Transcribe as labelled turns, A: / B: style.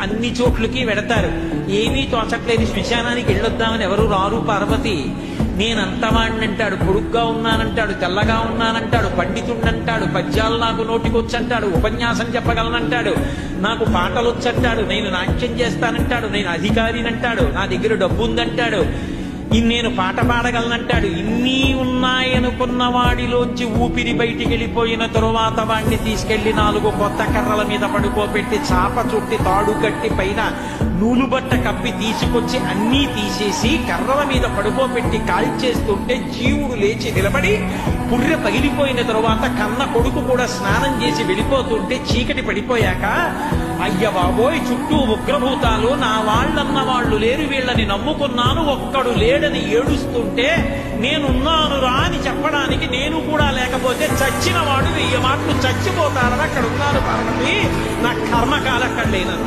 A: అన్ని చోట్లకి వెడతారు. ఏమీ తోచట్లేదు, శ్మశానానికి వెళ్ళొద్దామని ఎవరు రారు. పార్వతి నేనంతవాణ్ణంటాడు, పొడుగ్గా ఉన్నానంటాడు, తెల్లగా ఉన్నానంటాడు, పండితుణ్ణంటాడు, పద్యాలు నాకు నోటికొచ్చంటాడు, ఉపన్యాసం చెప్పగలనంటాడు, నాకు పాటలొచ్చంటాడు, నేను నాట్యం చేస్తానంటాడు, నేను అధికారినంటాడు, నా దగ్గర డబ్బు ఉందంటాడు, నేను పాట పాడగలనంటాడు. ఇన్ని ఉన్నాయనుకున్న వాడిలోంచి ఊపిరి బయటికి వెళ్ళిపోయిన తరువాత వాడిని తీసుకెళ్లి 4 కొత్త కర్రల మీద పడుకోబెట్టి చాప చుట్టి తాడు కట్టి పైన నూలుబట్ట కప్పి తీసుకొచ్చి అన్నీ తీసేసి కర్రల మీద పడుకోబెట్టి కాల్చేస్తుంటే జీవుడు లేచి నిలబడి పుర్రె పగిలిపోయిన తరువాత కన్న కొడుకు కూడా స్నానం చేసి వెళ్ళిపోతుంటే చీకటి పడిపోయాక, అయ్య బాబోయ్ చుట్టూ ఉగ్రభూతాలు, నా వాళ్ళన్న వాళ్ళు లేరు, వీళ్ళని నమ్ముకున్నాను, ఒక్కడు లేడని ఏడుస్తుంటే నేనున్నాను రా అని చెప్పడానికి నేను కూడా లేకపోతే చచ్చిన వాడు 1000 మాటలు చచ్చిపోతారని అక్కడ ఉన్నాను. పార్వతి నా కర్మకాలక్కడ లేనను.